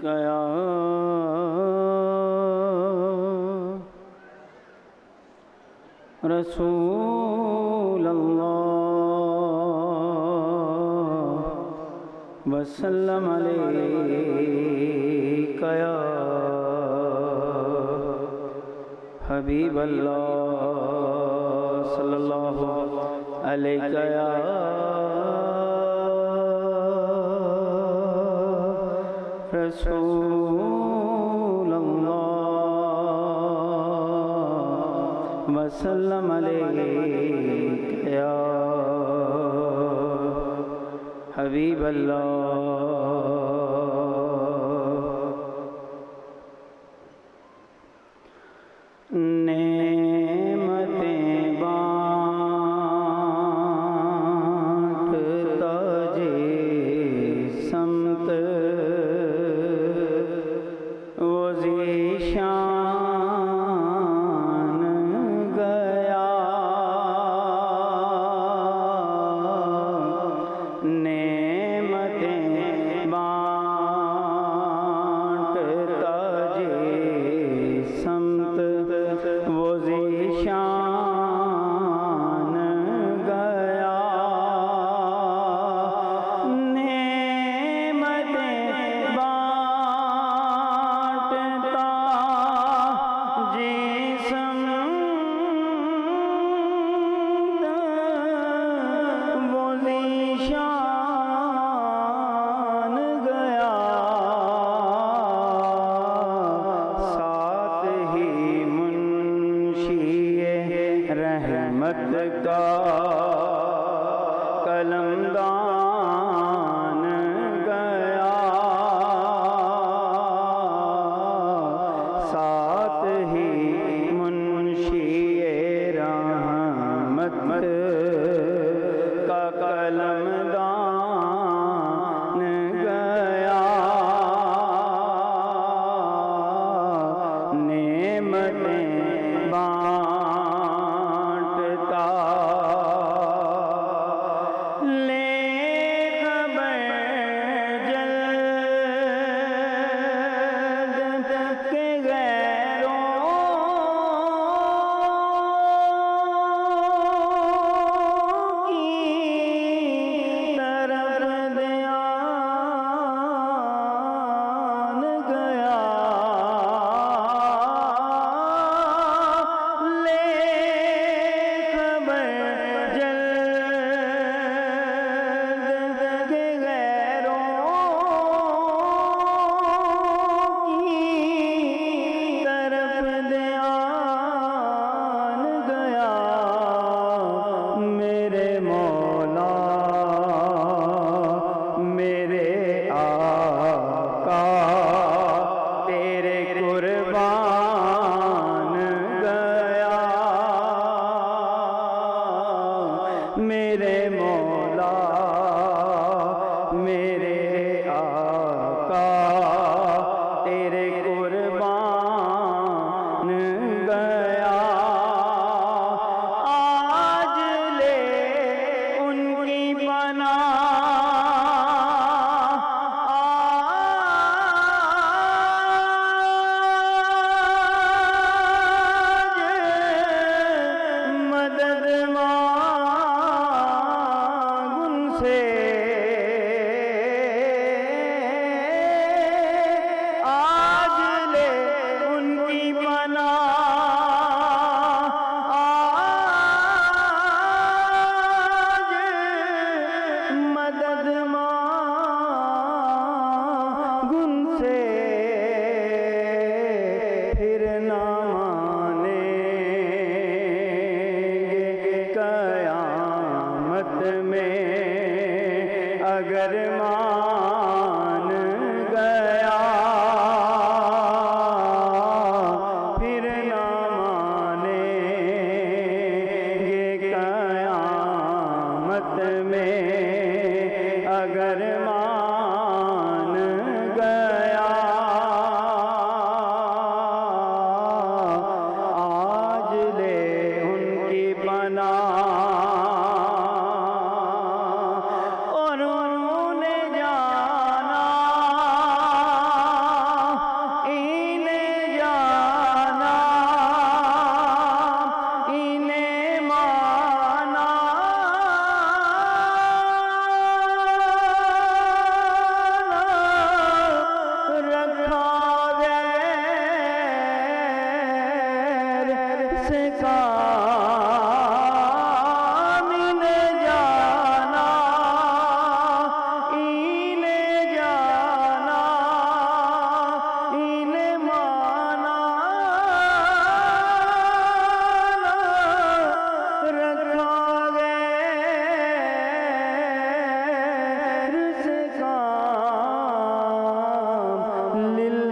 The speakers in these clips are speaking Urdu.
گیا رسول اللہ وسلم علیک یا حبیب اللہ صلی اللہ علیک یا رسول اللہ وسلم علیک یا حبیب اللہ نعمتیں بانٹتا جس سمت وہ ذیشان گیا نعمتیں بانٹتا جس سمت وہ ذیشان گیا نعمتیں بانٹتا جس سمت وہ ذیشان گیا ساتھ ہی رحمت کا قلمدان گیا ساتھ ہی منشی رحمت کا قلمدان گیا نعمتیں بانٹتا لے خبر جلد کے غیروں کی طرف دھیان گیا میرے مولا میرے آقا تیرے قربان گیا آج لے ان کی پناہ اگر مان گیا پھر نہ مانیں گے قیامت میں اگر مان گیا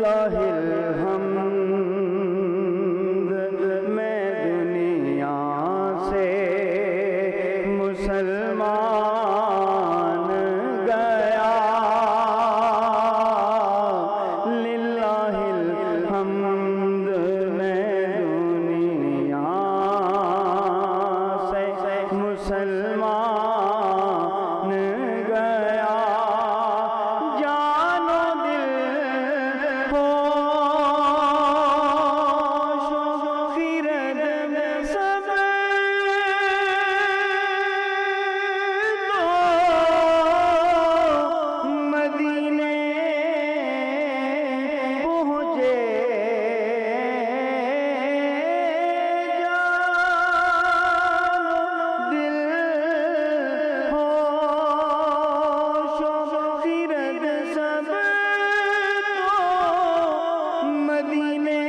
للہ الحمد میں دنیا سے مسلمان گیا، للہ الحمد میں دنیا سے مسلمان گیا، جان و دل ہوش و خرد سب تو مدینے پہنچے، جان دل ہوش و خرد سب تو مدینے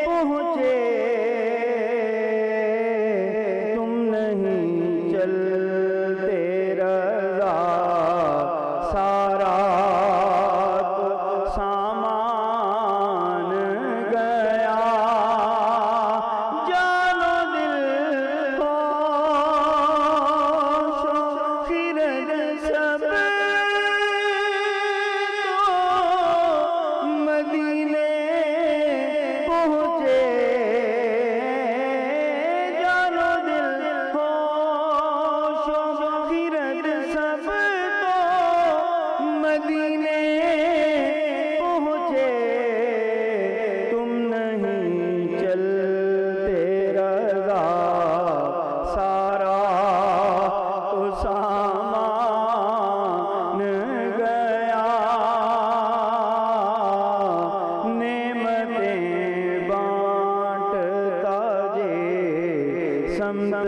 پہنچے، تم نہیں چلتے رضا سارا تو سامان گیا، جان و دل ہوش و خرد سب تو مدینے پہنچے، جان و دل ہوش و خرد سب تو مدینے پہنچے، تم نہیں چلتے رضا سارا تو سامان گیا، نعمتیں بانٹتا جے سمت